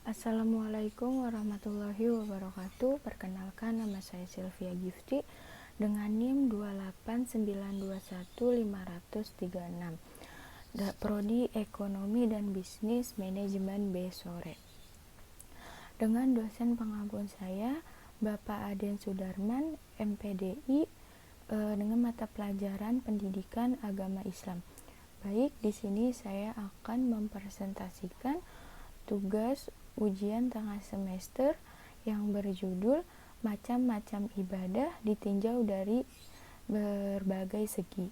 Assalamualaikum warahmatullahi wabarakatuh. Perkenalkan, nama saya Sylvia Gifty dengan NIM 289215036. Prodi Ekonomi dan Bisnis Manajemen B Sore. Dengan dosen pengampun saya, Bapak Aden Sudarman, MPDI, dengan mata pelajaran Pendidikan Agama Islam. Baik, di sini saya akan mempresentasikan tugas ujian tengah semester yang berjudul Macam-macam ibadah ditinjau dari berbagai segi.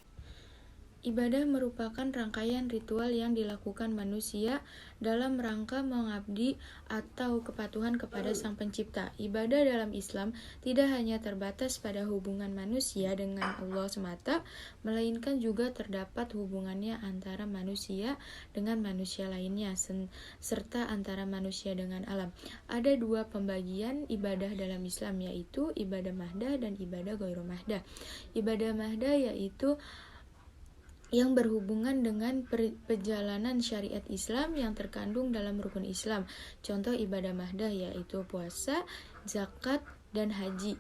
Ibadah merupakan rangkaian ritual yang dilakukan manusia dalam rangka mengabdi atau kepatuhan kepada Sang Pencipta. Ibadah dalam Islam tidak hanya terbatas pada hubungan manusia dengan Allah semata, melainkan juga terdapat hubungannya antara manusia dengan manusia lainnya, serta antara manusia dengan alam. Ada dua pembagian ibadah dalam Islam, yaitu ibadah mahdah dan ibadah ghairu mahdah. Ibadah mahdah yaitu yang berhubungan dengan perjalanan syariat Islam yang terkandung dalam rukun Islam. Contoh ibadah mahdah yaitu puasa, zakat, dan haji.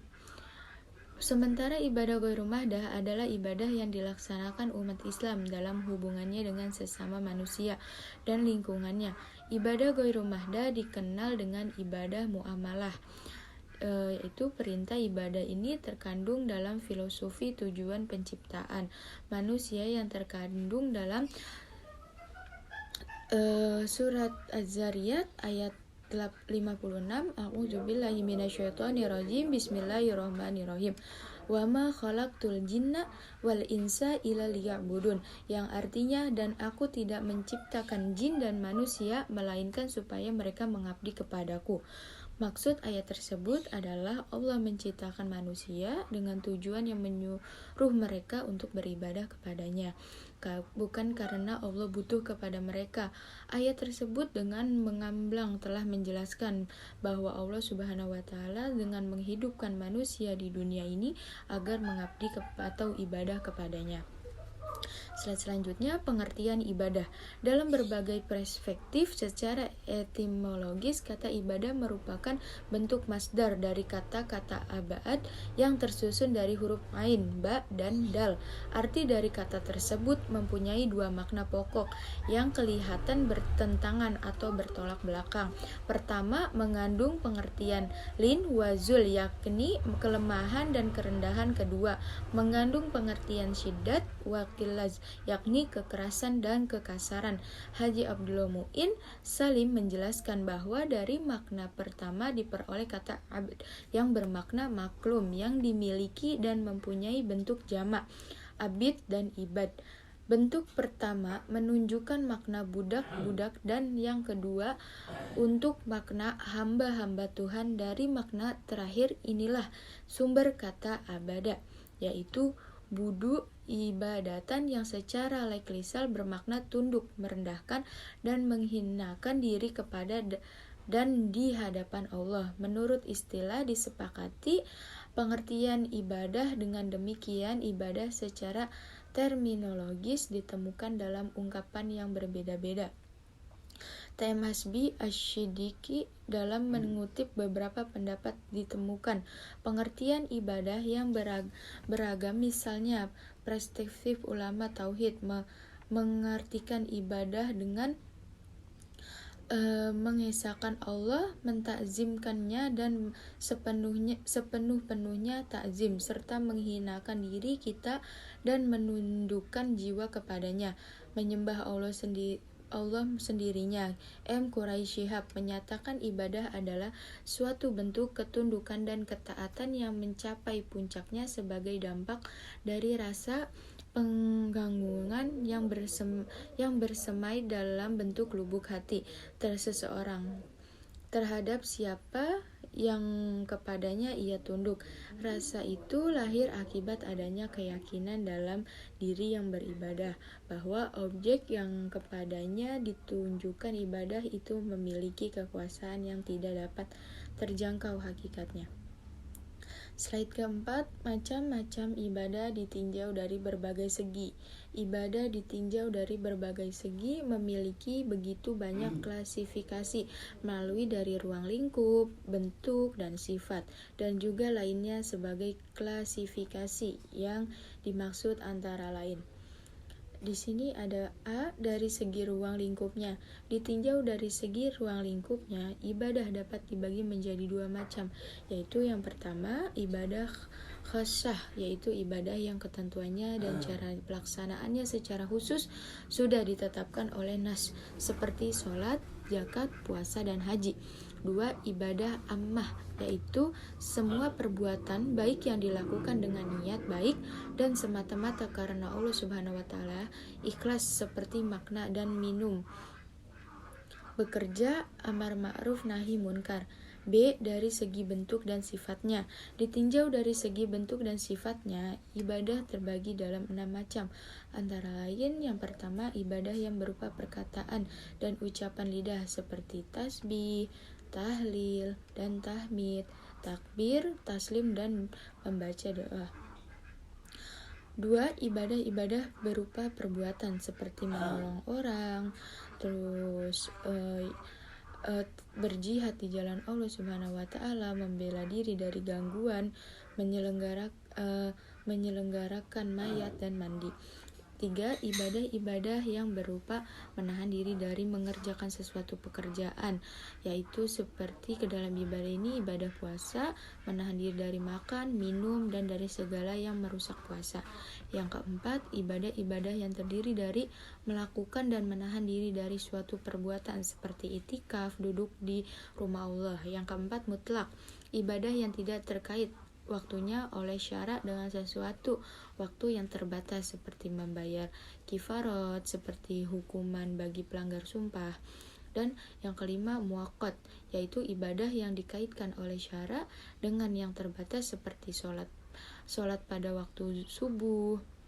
Sementara ibadah ghairu mahdah adalah ibadah yang dilaksanakan umat Islam dalam hubungannya dengan sesama manusia dan lingkungannya. Ibadah ghairu mahdah dikenal dengan ibadah muamalah. Yaitu perintah ibadah ini terkandung dalam filosofi tujuan penciptaan manusia yang terkandung dalam surat Az-Zariyat ayat 56. A'udzubillahi minasyaitonirrajim. Bismillahirrahmanirrahim. Wa ma khalaqtul jinna wal insa illa liya'budun, yang artinya, dan aku tidak menciptakan jin dan manusia melainkan supaya mereka mengabdi kepadaku. Maksud ayat tersebut adalah Allah menciptakan manusia dengan tujuan yang menyuruh mereka untuk beribadah kepadanya, bukan karena Allah butuh kepada mereka. Ayat tersebut dengan mengamblang telah menjelaskan bahwa Allah Subhanahu wa Ta'ala dengan menghidupkan manusia di dunia ini agar mengabdi atau ibadah kepadanya. Slide selanjutnya, pengertian ibadah. Dalam berbagai perspektif secara etimologis, kata ibadah merupakan bentuk masdar dari kata-kata abad yang tersusun dari huruf ain, ba, dan dal. Arti dari kata tersebut mempunyai dua makna pokok yang kelihatan bertentangan atau bertolak belakang. Pertama, mengandung pengertian lin wazul, yakni kelemahan dan kerendahan. Kedua, mengandung pengertian syiddat wa qillaz, yakni kekerasan dan kekasaran. Haji Abdullah Mu'in Salim menjelaskan bahwa dari makna pertama diperoleh kata abd yang bermakna maklum, yang dimiliki dan mempunyai bentuk jamak, abid dan ibad. Bentuk pertama menunjukkan makna budak-budak, dan yang kedua untuk makna hamba-hamba Tuhan. Dari makna terakhir inilah sumber kata abada, yaitu budu ibadatan, yang secara leklisal bermakna tunduk, merendahkan, dan menghinakan diri kepada dan di hadapan Allah. Menurut istilah disepakati pengertian ibadah dengan demikian, ibadah secara terminologis ditemukan dalam ungkapan yang berbeda-beda. TM Hasbi Asy-Siddiqi dalam mengutip beberapa pendapat ditemukan pengertian ibadah yang beragam. Misalnya, perspektif ulama tauhid mengartikan ibadah dengan mengesahkan Allah, mentakzimkannya dan sepenuh-penuhnya takzim, serta menghinakan diri kita dan menundukkan jiwa kepadanya, menyembah Allah sendirinya. M. Quraisy Shihab menyatakan ibadah adalah suatu bentuk ketundukan dan ketaatan yang mencapai puncaknya sebagai dampak dari rasa penggangguan yang bersemai dalam bentuk lubuk hati seseorang terhadap siapa yang kepadanya ia tunduk. Rasa itu lahir akibat adanya keyakinan dalam diri yang beribadah bahwa objek yang kepadanya ditunjukkan ibadah itu memiliki kekuasaan yang tidak dapat terjangkau hakikatnya. Slide keempat, macam-macam ibadah ditinjau dari berbagai segi. Ibadah ditinjau dari berbagai segi memiliki begitu banyak klasifikasi melalui dari ruang lingkup, bentuk, dan sifat, dan juga lainnya sebagai klasifikasi yang dimaksud antara lain. Di sini ada A dari segi ruang lingkupnya. Ditinjau dari segi ruang lingkupnya, ibadah dapat dibagi menjadi dua macam, yaitu yang pertama ibadah khasyah, yaitu ibadah yang ketentuannya dan cara pelaksanaannya secara khusus sudah ditetapkan oleh nas, seperti sholat, zakat, puasa, dan haji. Dua, ibadah ammah, yaitu semua perbuatan baik yang dilakukan dengan niat baik dan semata-mata karena Allah Subhanahu wa taala, ikhlas seperti makna dan minum, bekerja, amar ma'ruf nahi munkar. B. Dari segi bentuk dan sifatnya. Ditinjau dari segi bentuk dan sifatnya, ibadah terbagi dalam 6 macam. Antara lain, yang pertama ibadah yang berupa perkataan dan ucapan lidah seperti tasbih, tahlil, dan tahmid, takbir, taslim, dan membaca doa. Dua, ibadah-ibadah berupa perbuatan seperti menolong orang, terus berjihad di jalan Allah Subhanahu wa taala, membela diri dari gangguan, menyelenggarakan mayat dan mandi. Tiga, ibadah-ibadah yang berupa menahan diri dari mengerjakan sesuatu pekerjaan, yaitu seperti ke dalam ibadah ini ibadah puasa, menahan diri dari makan, minum, dan dari segala yang merusak puasa. Yang keempat, ibadah-ibadah yang terdiri dari melakukan dan menahan diri dari suatu perbuatan seperti itikaf, duduk di rumah Allah. Yang keempat, mutlak, ibadah yang tidak terkait waktunya oleh syarat dengan sesuatu waktu yang terbatas seperti membayar kifarat, seperti hukuman bagi pelanggar sumpah. Dan yang kelima, muaqqat, yaitu ibadah yang dikaitkan oleh syarat dengan yang terbatas seperti sholat pada waktu subuh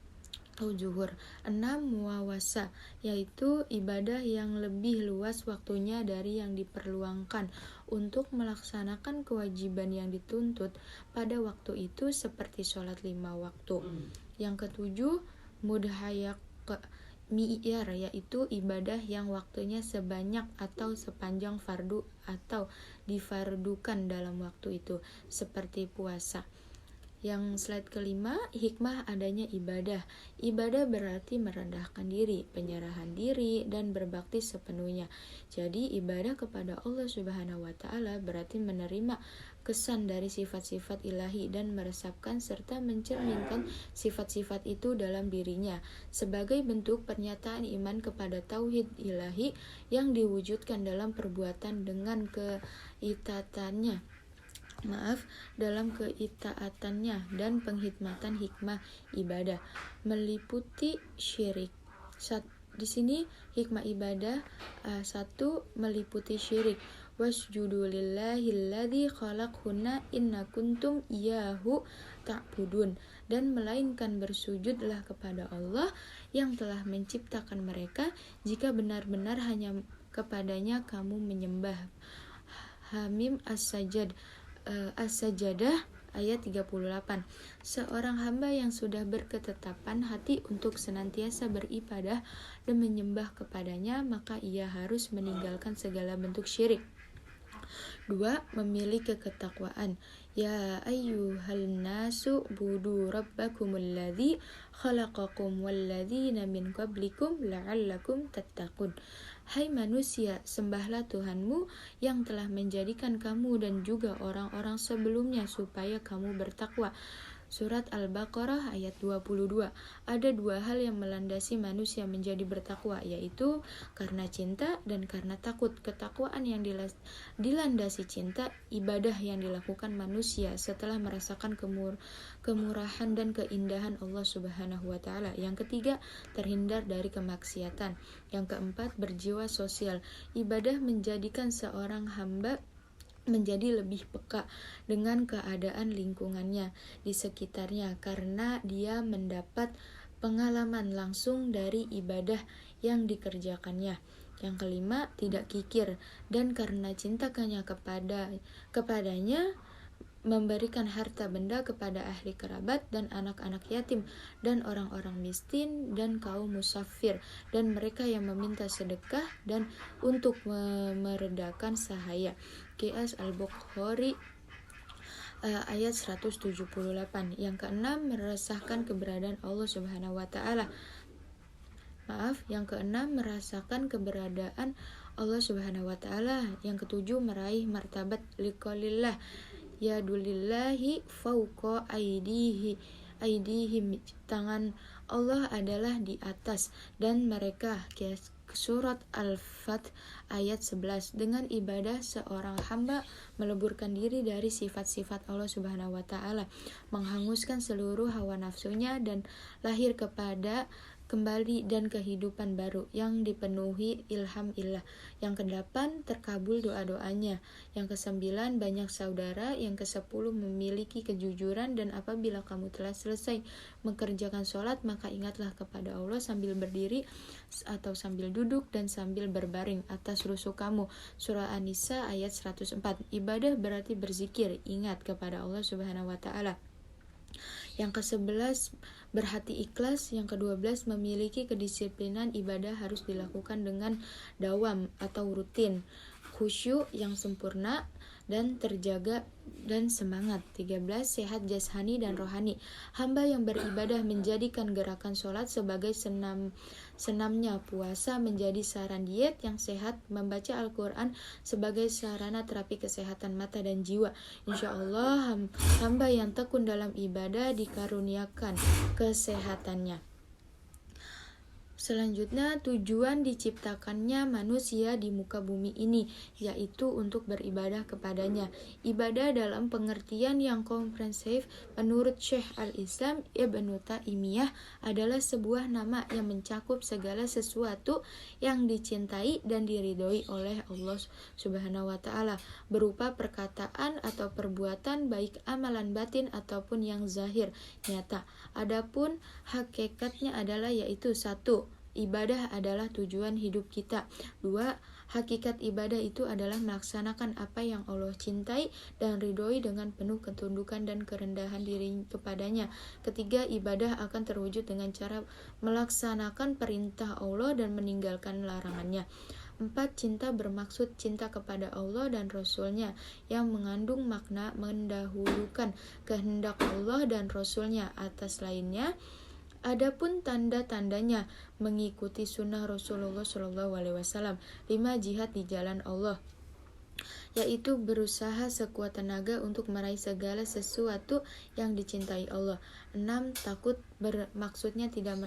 atau zuhur. 6. Muawasa, yaitu ibadah yang lebih luas waktunya dari yang diperluangkan untuk melaksanakan kewajiban yang dituntut pada waktu itu seperti sholat 5 waktu. Yang ketujuh, mudhayak mi'yar, yaitu ibadah yang waktunya sebanyak atau sepanjang fardu atau difardukan dalam waktu itu seperti puasa. Yang slide kelima, hikmah adanya ibadah. Ibadah berarti merendahkan diri, penyerahan diri, dan berbakti sepenuhnya. Jadi ibadah kepada Allah Subhanahu wa taala berarti menerima kesan dari sifat-sifat ilahi dan meresapkan serta mencerminkan sifat-sifat itu dalam dirinya sebagai bentuk pernyataan iman kepada tauhid ilahi yang diwujudkan dalam perbuatan dengan dalam keitaatannya dan penghikmatan hikmah ibadah meliputi syirik. Di sini hikmah ibadah satu, meliputi syirik. Wasjudu lillahilladzi khalaqhunna inna kuntum iyyahu ta'budun, dan melainkan bersujudlah kepada Allah yang telah menciptakan mereka jika benar-benar hanya kepadanya kamu menyembah. Hamim As-Sajadah ayat 38. Seorang hamba yang sudah berketetapan hati untuk senantiasa beribadah dan menyembah kepadanya, maka ia harus meninggalkan segala bentuk syirik. 2. Memiliki ketakwaan. Ya ayyuhal nasu budu rabbakumul ladzi khalaqakum walladzina min qablikum la'allakum tattaqun. Hai manusia, sembahlah Tuhanmu yang telah menjadikan kamu dan juga orang-orang sebelumnya supaya kamu bertakwa. Surat Al-Baqarah ayat 22. Ada dua hal yang melandasi manusia menjadi bertakwa, yaitu karena cinta dan karena takut. Ketakwaan yang dilandasi cinta, ibadah yang dilakukan manusia setelah merasakan kemurahan dan keindahan Allah Subhanahu wa taala. Yang ketiga, terhindar dari kemaksiatan. Yang keempat, berjiwa sosial. Ibadah menjadikan seorang hamba menjadi lebih peka dengan keadaan lingkungannya di sekitarnya karena dia mendapat pengalaman langsung dari ibadah yang dikerjakannya. Yang kelima, tidak kikir, dan karena cintakannya kepadanya memberikan harta benda kepada ahli kerabat dan anak-anak yatim dan orang-orang miskin dan kaum musafir dan mereka yang meminta sedekah dan untuk meredakan sahaya. Qiyas Al-Bukhari ayat 178. Yang keenam, merasakan keberadaan Allah Subhanahu wa taala. Yang keenam, merasakan keberadaan Allah Subhanahu wa taala. Yang ketujuh, meraih martabat liqaulillah yadulillahi fauqa aidihim, tangan Allah adalah di atas dan mereka. Surat Al-Fat ayat 11. Dengan ibadah seorang hamba meleburkan diri dari sifat-sifat Allah Subhanahu wa taala, menghanguskan seluruh hawa nafsunya dan lahir kepada kembali dan kehidupan baru yang dipenuhi ilham ilah. Yang ke-8, terkabul doa-doanya. Yang ke-9, banyak saudara. Yang ke-10, memiliki kejujuran. Dan apabila kamu telah selesai mengerjakan sholat, maka ingatlah kepada Allah sambil berdiri atau sambil duduk dan sambil berbaring atas rusuk kamu. Surah An-Nisa ayat 104. Ibadah berarti berzikir, ingat kepada Allah Subhanahu wa taala. Yang ke-11, berhati ikhlas. Yang ke-12, memiliki kedisiplinan. Ibadah harus dilakukan dengan dawam atau rutin, khusyuk yang sempurna dan terjaga dan semangat. 13, sehat jasmani dan rohani. Hamba yang beribadah menjadikan gerakan sholat sebagai senamnya, puasa menjadi saran diet yang sehat, membaca Al-Quran sebagai sarana terapi kesehatan mata dan jiwa. Insya Allah hamba yang tekun dalam ibadah dikaruniakan kesehatannya. Selanjutnya, tujuan diciptakannya manusia di muka bumi ini, yaitu untuk beribadah kepadanya. Ibadah dalam pengertian yang komprehensif menurut Syekh Al-Islam Ibnu Taimiyah adalah sebuah nama yang mencakup segala sesuatu yang dicintai dan diridhoi oleh Allah Subhanahu wa taala, berupa perkataan atau perbuatan, baik amalan batin ataupun yang zahir, nyata. Adapun hakikatnya adalah yaitu 1. Ibadah adalah tujuan hidup kita. 2. Hakikat ibadah itu adalah melaksanakan apa yang Allah cintai dan ridhoi dengan penuh ketundukan dan kerendahan diri kepadanya. 3. Ibadah akan terwujud dengan cara melaksanakan perintah Allah dan meninggalkan larangannya. 4. Cinta bermaksud cinta kepada Allah dan Rasul-Nya yang mengandung makna mendahulukan kehendak Allah dan Rasul-Nya atas lainnya. Adapun tanda-tandanya mengikuti sunnah Rasulullah SAW. 5. Jihad di jalan Allah, yaitu berusaha sekuat tenaga untuk meraih segala sesuatu yang dicintai Allah. 6. Takut bermaksudnya tidak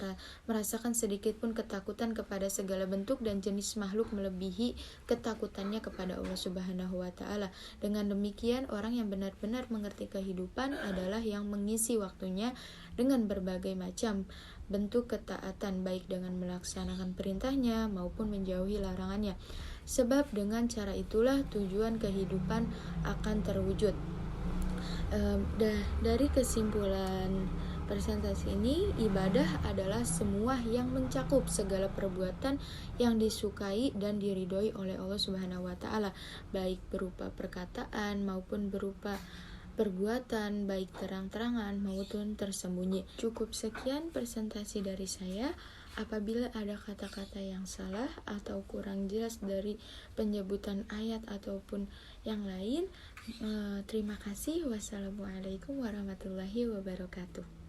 merasakan sedikit pun ketakutan kepada segala bentuk dan jenis makhluk melebihi ketakutannya kepada Allah Subhanahu wa taala. Dengan demikian, orang yang benar-benar mengerti kehidupan adalah yang mengisi waktunya dengan berbagai macam bentuk ketaatan, baik dengan melaksanakan perintahnya maupun menjauhi larangannya. Sebab dengan cara itulah tujuan kehidupan akan terwujud. Dari kesimpulan presentasi ini, ibadah adalah semua yang mencakup segala perbuatan yang disukai dan diridhoi oleh Allah Subhanahu wa taala, baik berupa perkataan maupun berupa perbuatan, baik terang-terangan maupun tersembunyi. Cukup sekian presentasi dari saya. Apabila ada kata-kata yang salah atau kurang jelas dari penyebutan ayat ataupun yang lain, terima kasih. Wassalamualaikum warahmatullahi wabarakatuh.